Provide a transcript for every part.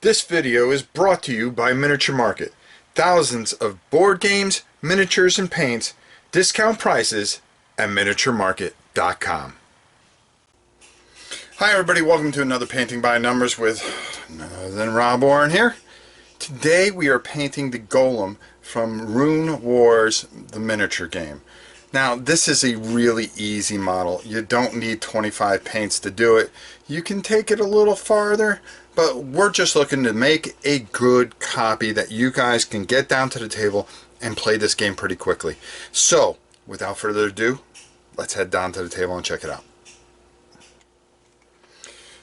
This video is brought to you by Miniature Market. Thousands of board games, miniatures, and paints, discount prices at miniaturemarket.com. Hi everybody, welcome to another Painting by Numbers with none other than Rob Warren here. Today we are painting the Golem from Runewars, the miniature game. Now this is a really easy model. You don't need 25 paints to do it. You can take it a little farther, but we're just looking to make a good copy that you guys can get down to the table and play this game pretty quickly. So without further ado, let's head down to the table and check it out.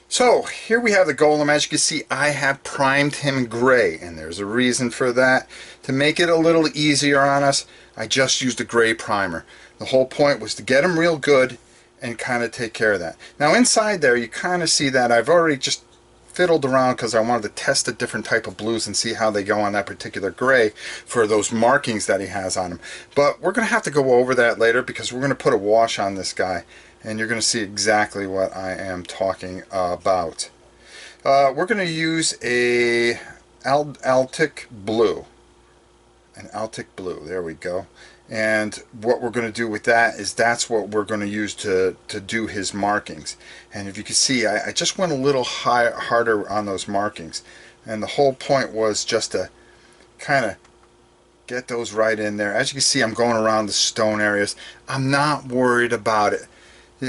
So here we have the Golem. As you can see, I have primed him gray, and there's a reason for that. To make it a little easier on us, I just used a gray primer. The whole point was to get him real good and kind of take care of that. Now inside there you kind of see that I've already just fiddled around because I wanted to test a different type of blues and see how they go on that particular gray for those markings that he has on him. But we're going to have to go over that later because we're going to put a wash on this guy, and you're going to see exactly what I am talking about. We're going to use a Altic blue. An Altic blue, there we go. And what we're going to do with that is that's what we're going to use to do his markings. And if you can see, I just went a little harder on those markings. And the whole point was just to kind of get those right in there. As you can see, I'm going around the stone areas. I'm not worried about it.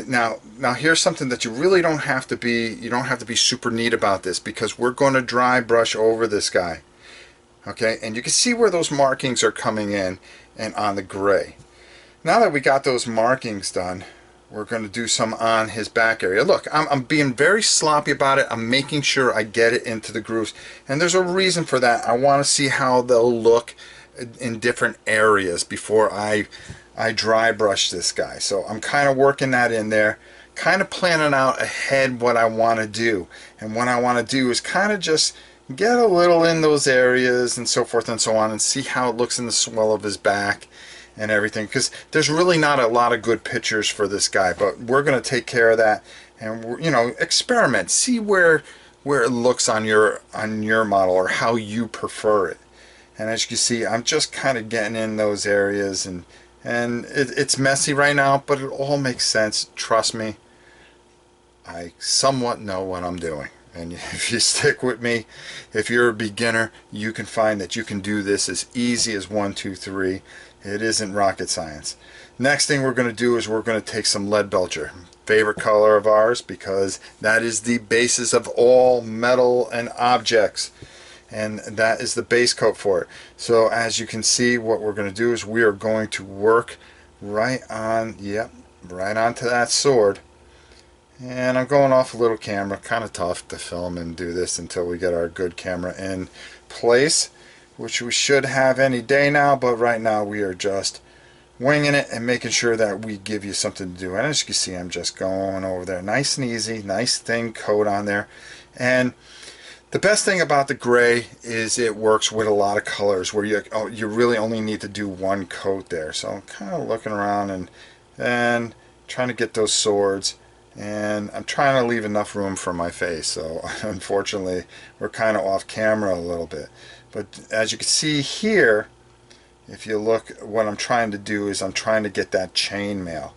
Now here's something that you really don't have to be, you don't have to be super neat about this, because we're going to dry brush over this guy. Okay, and you can see where those markings are coming in and on the gray. Now that we got those markings done, we're going to do some on his back area. Look, I'm being very sloppy about it. I'm making sure I get it into the grooves, and there's a reason for that. I want to see how they'll look in different areas before I dry brush this guy. So I'm kind of working that in there, kind of planning out ahead what I want to do. And what I want to do is kind of just get a little in those areas and so forth and so on, and see how it looks in the swell of his back and everything, because there's really not a lot of good pictures for this guy, but we're going to take care of that. And you know, experiment, see where it looks on your model, or how you prefer it. And as you can see, I'm just kind of getting in those areas, and it's messy right now, but it all makes sense. Trust me, I somewhat know what I'm doing. And if you stick with me, if you're a beginner, you can find that you can do this as easy as 1, 2, 3. It isn't rocket science. Next thing we're going to do is we're going to take some lead belcher, favorite color of ours, because that is the basis of all metal and objects, and that is the base coat for it. So as you can see, what we're going to do is we are going to work right on, right onto that sword. And I'm going off a little camera, kind of tough to film and do this until we get our good camera in place, which we should have any day now, but right now we are just winging it and making sure that we give you something to do. And as you can see, I'm just going over there nice and easy, nice thin coat on there. And the best thing about the gray is it works with a lot of colors, where you really only need to do one coat there. So I'm kind of looking around and trying to get those swords. And I'm trying to leave enough room for my face, so unfortunately we're kind of off camera a little bit. But as you can see here, if you look, what I'm trying to do is I'm trying to get that chainmail,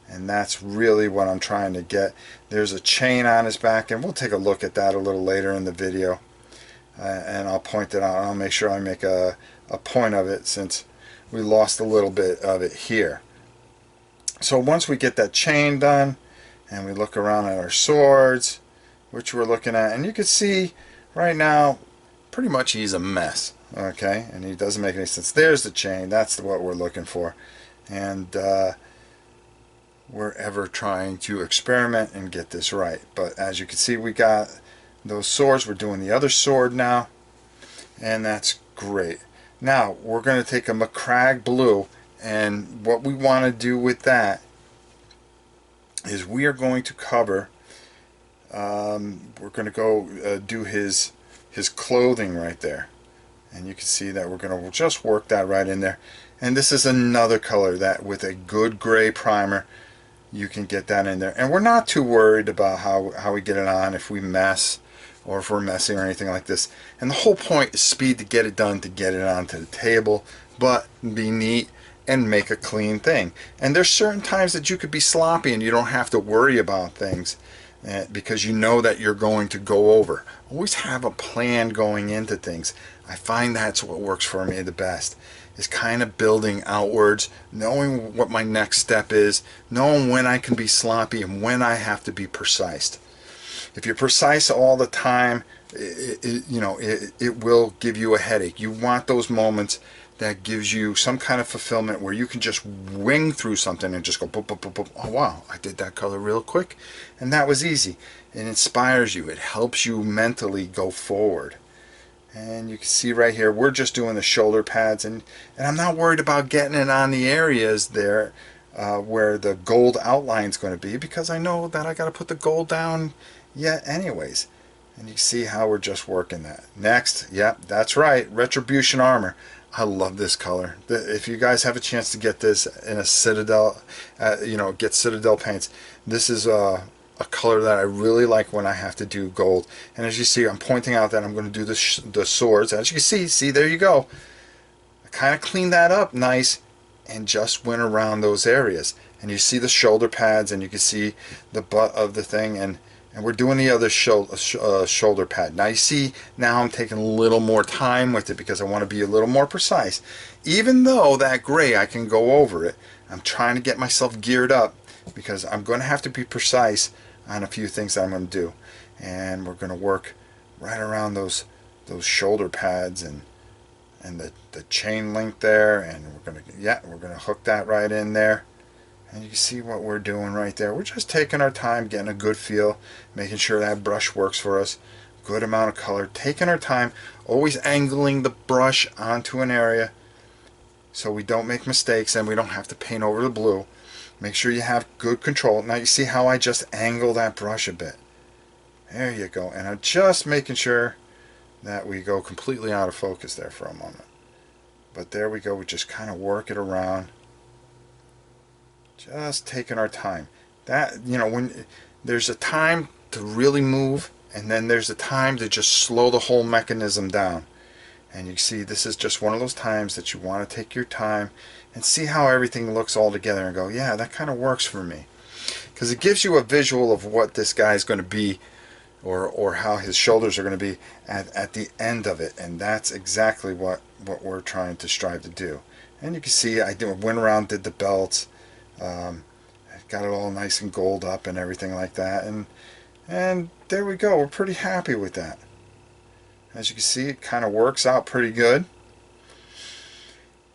and that's really what I'm trying to get. There's a chain on his back, and we'll take a look at that a little later in the video, and I'll point it out. I'll make sure I make a point of it, since we lost a little bit of it here. So once we get that chain done, and we look around at our swords, which we're looking at, and you can see right now pretty much he's a mess. Okay, and he doesn't make any sense. There's the chain, that's what we're looking for. And we're ever trying to experiment and get this right. But as you can see, we got those swords. We're doing the other sword now, and that's great. Now we're going to take a McCrag blue, and what we want to do with that is we are going to cover, we're going to go do his clothing right there, and you can see that we're going to just work that right in there. And this is another color that with a good gray primer you can get that in there, and we're not too worried about how we get it on, if we mess or if we're messy or anything like this. And the whole point is speed to get it done, to get it onto the table, but be neat and make a clean thing. And there's certain times that you could be sloppy and you don't have to worry about things because you know that you're going to go over. Always have a plan going into things. I find that's what works for me the best, is kind of building outwards, knowing what my next step is, knowing when I can be sloppy and when I have to be precise. If you're precise all the time, it will give you a headache. You want those moments that gives you some kind of fulfillment where you can just wing through something and just go, boop, boop, boop, boop. Oh wow, I did that color real quick, and that was easy. It inspires you. It helps you mentally go forward. And you can see right here, we're just doing the shoulder pads, and I'm not worried about getting it on the areas there where the gold outline is going to be, because I know that I got to put the gold down yet anyways. And you see how we're just working that. Next, yep, that's right, Retribution Armor. I love this color. If you guys have a chance to get this in a Citadel, get Citadel paints, this is a color that I really like when I have to do gold. And as you see, I'm pointing out that I'm going to do the swords. As you can see, there you go. I kind of cleaned that up nice and just went around those areas. And you see the shoulder pads, and you can see the butt of the thing, and we're doing the other shoulder pad. Now you see, now I'm taking a little more time with it because I want to be a little more precise. Even though that gray, I can go over it, I'm trying to get myself geared up because I'm going to have to be precise on a few things that I'm going to do. And we're going to work right around those shoulder pads and the chain link there, and we're going to hook that right in there. And you can see what we're doing right there. We're just taking our time, getting a good feel, making sure that brush works for us. Good amount of color. Taking our time, always angling the brush onto an area so we don't make mistakes and we don't have to paint over the blue. Make sure you have good control. Now you see how I just angle that brush a bit. There you go. And I'm just making sure that we go completely out of focus there for a moment. But there we go. We just kind of work it around. Just taking our time. That, when there's a time to really move, and then there's a time to just slow the whole mechanism down. And you see, this is just one of those times that you want to take your time and see how everything looks all together and go, yeah, that kind of works for me. Because it gives you a visual of what this guy is going to be, or how his shoulders are going to be at the end of it. And that's exactly what we're trying to strive to do. And you can see I went around, did the belts. Got it all nice and gold up and everything like that, and there we go. We're pretty happy with that. As you can see, it kind of works out pretty good.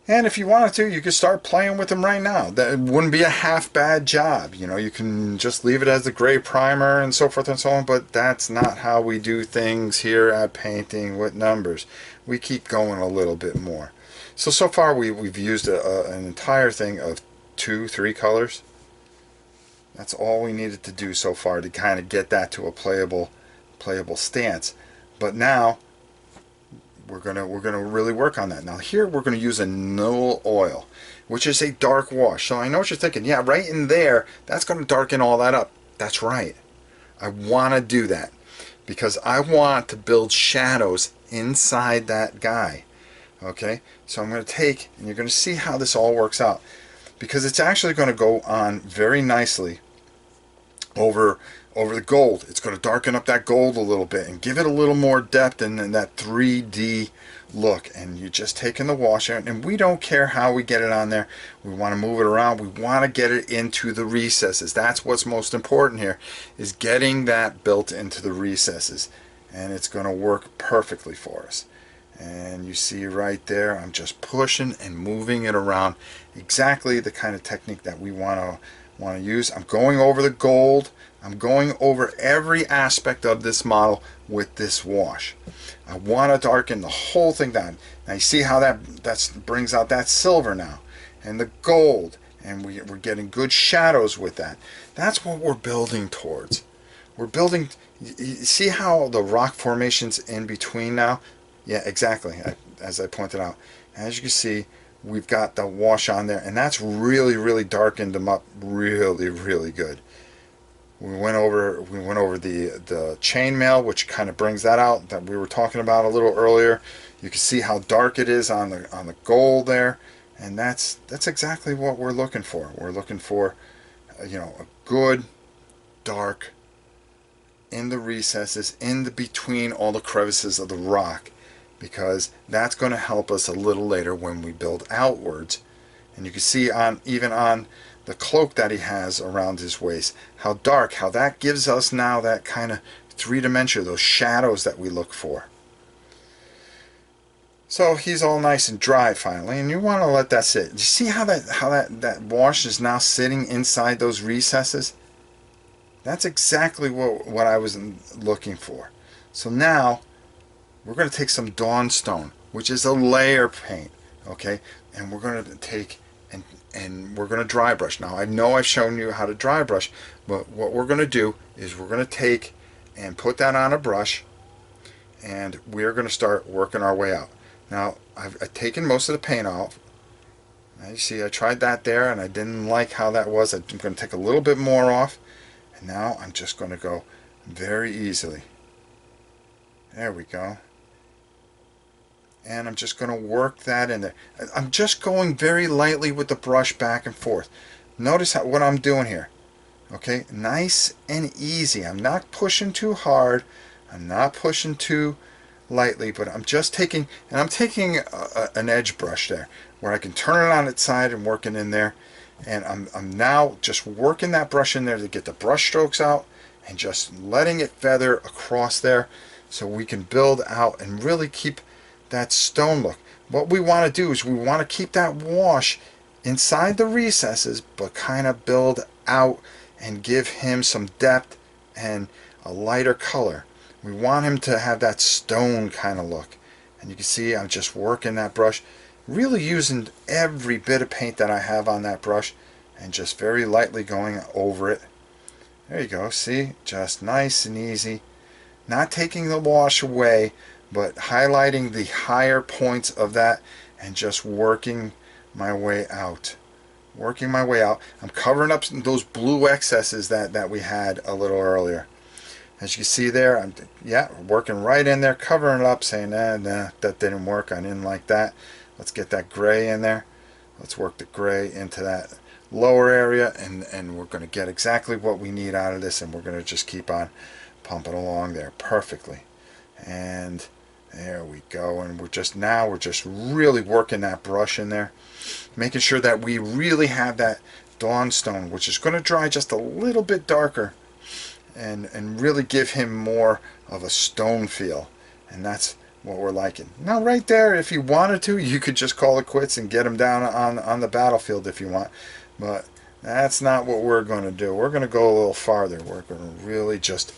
And if you wanted to, you could start playing with them right now. That wouldn't be a half bad job. You can just leave it as the gray primer and so forth and so on, but that's not how we do things here at Painting with Numbers. We keep going a little bit more. So far we've used an entire thing of 2-3 colors. That's all we needed to do so far to kind of get that to a playable stance. But now we're gonna really work on that. Now here we're gonna use a Null oil, which is a dark wash. So I know what you're thinking. Yeah, right in there, that's gonna darken all that up. That's right. I want to do that because I want to build shadows inside that guy. Okay, so I'm going to take, and you're going to see how this all works out, because it's actually going to go on very nicely over the gold. It's going to darken up that gold a little bit and give it a little more depth and that 3D look. And you're just taking the wash out, and we don't care how we get it on there. We want to move it around. We want to get it into the recesses. That's what's most important here, is getting that built into the recesses, and it's going to work perfectly for us. And you see right there, I'm just pushing and moving it around, exactly the kind of technique that we want to use. I'm going over the gold. I'm going over every aspect of this model with this wash. I want to darken the whole thing down. Now you see how that brings out that silver now, and the gold, and we're getting good shadows with that. That's what we're building towards. We're building. You see how the rock formation's in between now? Yeah, exactly, as I pointed out. As you can see, we've got the wash on there, and that's really, really darkened them up really, really good. We went over the chainmail, which kind of brings that out that we were talking about a little earlier. You can see how dark it is on the gold there, and that's exactly what we're looking for. We're looking for a good dark in the recesses, in the between all the crevices of the rock, because that's going to help us a little later when we build outwards. And you can see even on the cloak that he has around his waist, how dark, how that gives us now that kind of three-dimension, those shadows that we look for. So he's all nice and dry finally, and you want to let that sit. You see how that wash is now sitting inside those recesses? That's exactly what I was looking for. So now we're going to take some Dawnstone, which is a layer paint, okay? And we're going to take and we're going to dry brush. Now I know I've shown you how to dry brush, but what we're going to do is we're going to take and put that on a brush, and we're going to start working our way out. Now I've taken most of the paint off. Now you see I tried that there and I didn't like how that was. I'm going to take a little bit more off, and now I'm just going to go very easily. There we go. And I'm just going to work that in there. I'm just going very lightly with the brush back and forth. Notice what I'm doing here. Okay, nice and easy. I'm not pushing too hard. I'm not pushing too lightly, but I'm just taking, and I'm taking an edge brush there where I can turn it on its side and working in there. And I'm now just working that brush in there to get the brush strokes out and just letting it feather across there so we can build out and really keep that stone look. What we want to do is we want to keep that wash inside the recesses, but kind of build out and give him some depth and a lighter color. We want him to have that stone kind of look. And you can see I'm just working that brush, really using every bit of paint that I have on that brush and just very lightly going over it. There you go, see, just nice and easy, not taking the wash away, but highlighting the higher points of that and just working my way out. Working my way out. I'm covering up those blue excesses that we had a little earlier. As you can see there, I'm working right in there, covering it up, saying, nah, that didn't work. I didn't like that. Let's get that gray in there. Let's work the gray into that lower area, and we're going to get exactly what we need out of this, and we're going to just keep on pumping along there perfectly. And there we go, and we're just really working that brush in there, making sure that we really have that Dawnstone, which is going to dry just a little bit darker and really give him more of a stone feel. And that's what we're liking. Now right there, if you wanted to, you could just call it quits and get him down on the battlefield if you want, but that's not what we're going to do. We're going to go a little farther. We're going to really just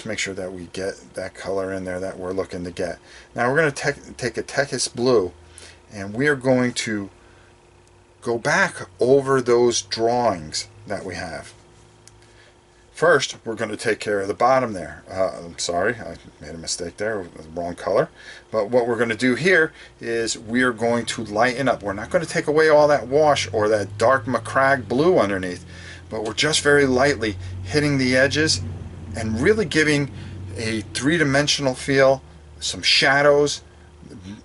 make sure that we get that color in there that we're looking to get. Now we're going to take a Texas blue, and we're going to go back over those drawings that we have. First, we're going to take care of the bottom there. I'm sorry, I made a mistake there, the wrong color. But what we're going to do here is we're going to lighten up. We're not going to take away all that wash or that dark McCrag blue underneath, but we're just very lightly hitting the edges and really giving a three-dimensional feel, some shadows,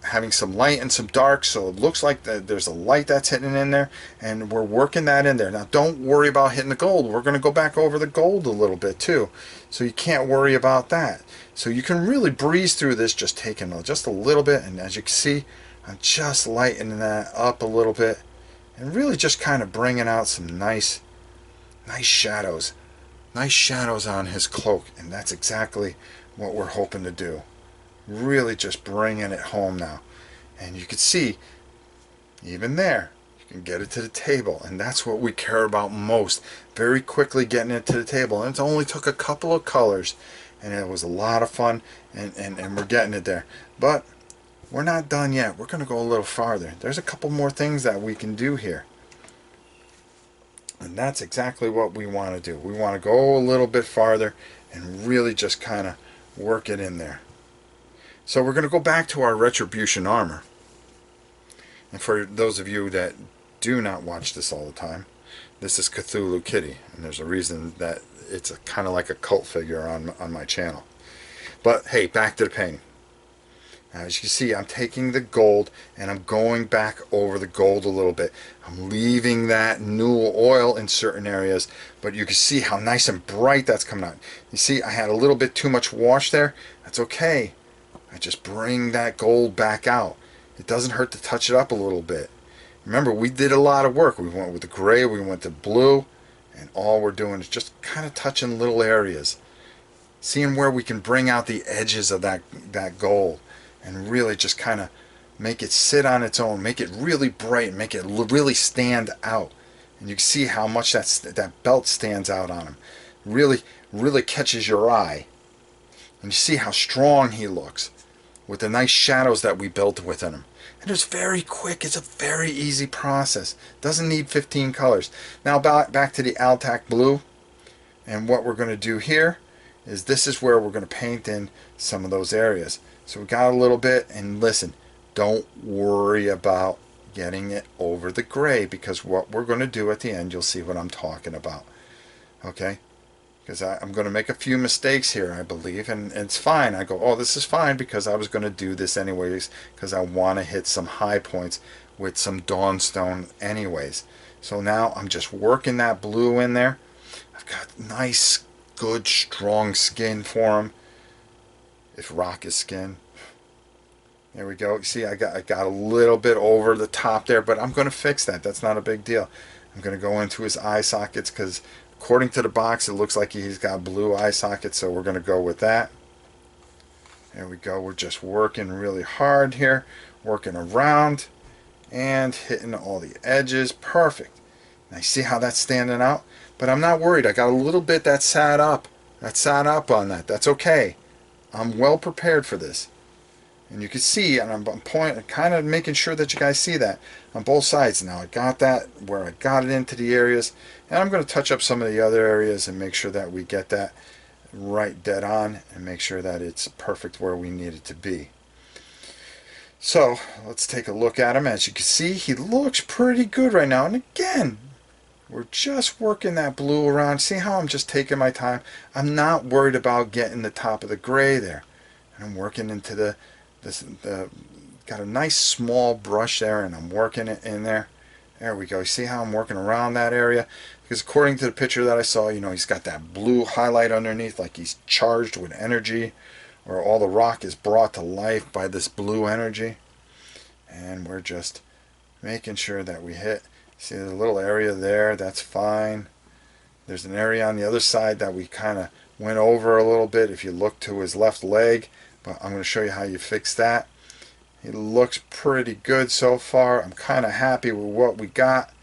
having some light and some dark, so it looks like there's a light that's hitting in there, and we're working that in there. Now don't worry about hitting the gold. We're going to go back over the gold a little bit too, so you can't worry about that. So you can really breeze through this, just taking just a little bit, and as you can see, I'm just lightening that up a little bit and really just kind of bringing out some nice shadows. Nice shadows on his cloak, and that's exactly what we're hoping to do. Really just bringing it home now. And you can see, even there, you can get it to the table, and that's what we care about most. Very quickly getting it to the table, and it only took a couple of colors, and it was a lot of fun, and we're getting it there. But we're not done yet. We're going to go a little farther. There's a couple more things that we can do here. And that's exactly what we want to do. We want to go a little bit farther and really just kind of work it in there. So we're going to go back to our Retribution Armor. And for those of you that do not watch this all the time, this is Cthulhu Kitty. And there's a reason that it's a kind of like a cult figure on my channel. But hey, back to the painting. Now, as you can see, I'm taking the gold and I'm going back over the gold a little bit. I'm leaving that new oil in certain areas, but you can see how nice and bright that's coming out. You see, I had a little bit too much wash there. That's okay. I just bring that gold back out. It doesn't hurt to touch it up a little bit. Remember, we did a lot of work. We went with the gray, we went to blue, and all we're doing is just kind of touching little areas. Seeing where we can bring out the edges of that gold and really just kind of make it sit on its own, make it really bright, make it really stand out. And you can see how much that belt stands out on him. Really, really catches your eye. And you see how strong he looks with the nice shadows that we built within him. And it's very quick. It's a very easy process. Doesn't need 15 colors. Now back to the Altac blue. And what we're going to do here is this is where we're going to paint in some of those areas. So we got a little bit, and listen, don't worry about getting it over the gray, because what we're going to do at the end, you'll see what I'm talking about. Okay? Because I'm going to make a few mistakes here, I believe, and it's fine. I go, oh, this is fine, because I was going to do this anyways, because I want to hit some high points with some Dawnstone anyways. So now I'm just working that blue in there. I've got nice, good, strong skin for him. If rock is skin. There we go. See, I got a little bit over the top there, but I'm going to fix that. That's not a big deal. I'm going to go into his eye sockets, because according to the box, it looks like he's got blue eye sockets, so we're going to go with that. There we go. We're just working really hard here, working around and hitting all the edges. Perfect. Now, you see how that's standing out? But I'm not worried. I got a little bit that sat up. That sat up on that. That's okay. I'm well prepared for this. And you can see, and I'm pointing, kind of making sure that you guys see that on both sides. Now I got that where I got it into the areas, and I'm going to touch up some of the other areas and make sure that we get that right dead on and make sure that it's perfect where we need it to be. So let's take a look at him. As you can see, he looks pretty good right now. And again, we're just working that blue around. See how I'm just taking my time? I'm not worried about getting the top of the gray there. And I'm working into got a nice small brush there, and I'm working it in there. There we go. See how I'm working around that area? Because according to the picture that I saw, you know, he's got that blue highlight underneath, like he's charged with energy, or all the rock is brought to life by this blue energy. And we're just making sure that we hit. See the little area there? That's fine. There's an area on the other side that we kind of went over a little bit if you look to his left leg. But I'm going to show you how you fix that. It looks pretty good so far. I'm kind of happy with what we got.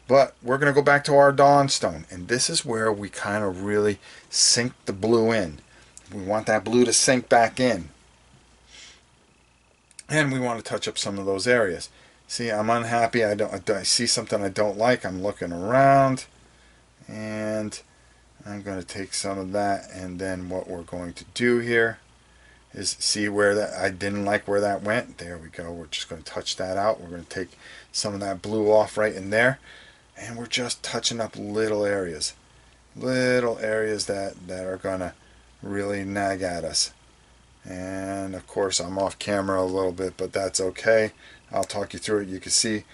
But we're going to go back to our Dawnstone. And this is where we kind of really sink the blue in. We want that blue to sink back in. And we want to touch up some of those areas. See, I'm unhappy. I see something I don't like. I'm looking around. And I'm going to take some of that. And then what we're going to do here is see where that I didn't like where that went. There we go. We're just going to touch that out. We're going to take some of that blue off right in there, and we're just touching up little areas that are going to really nag at us. And of course I'm off camera a little bit, but that's okay. I'll talk you through it. You can see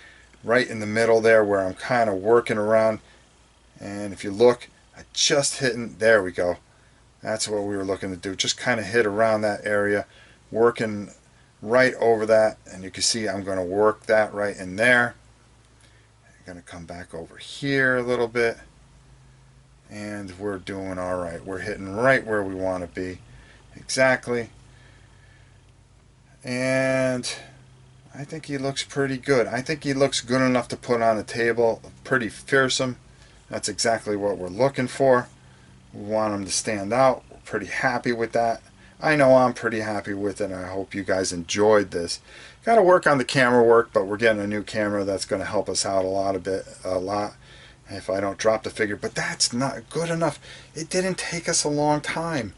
right in the middle there where I'm kind of working around, and if you look, I just hitting, there we go. That's what we were looking to do. Just kind of hit around that area, working right over that. And you can see I'm going to work that right in there. I'm going to come back over here a little bit. And we're doing all right. We're hitting right where we want to be. Exactly. And I think he looks pretty good. I think he looks good enough to put on the table. Pretty fearsome. That's exactly what we're looking for. We want them to stand out. We're pretty happy with that. I know I'm pretty happy with it, and I hope you guys enjoyed this. Got to work on the camera work, but we're getting a new camera that's going to help us out a lot if I don't drop the figure. But that's not good enough. It didn't take us a long time.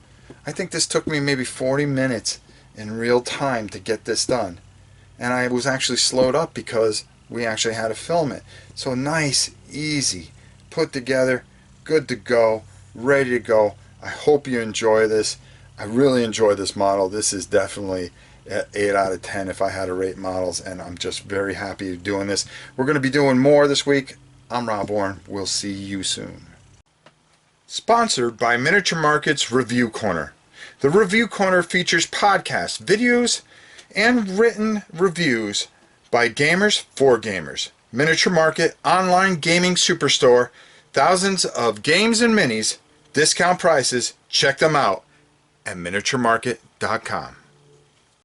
I think this took me maybe 40 minutes in real time to get this done. And I was actually slowed up because we actually had to film it. So nice, easy, put together, good to go. ready to go. I hope you enjoy this. I really enjoy this model. This is definitely at 8 out of 10 if I had to rate models, and I'm just very happy doing this. We're going to be doing more this week. I'm Rob Warren. We'll see you soon. Sponsored by Miniature Market's Review Corner. The Review Corner features podcasts, videos, and written reviews by gamers for gamers. Miniature Market, online gaming superstore, thousands of games and minis, discount prices. Check them out at miniaturemarket.com.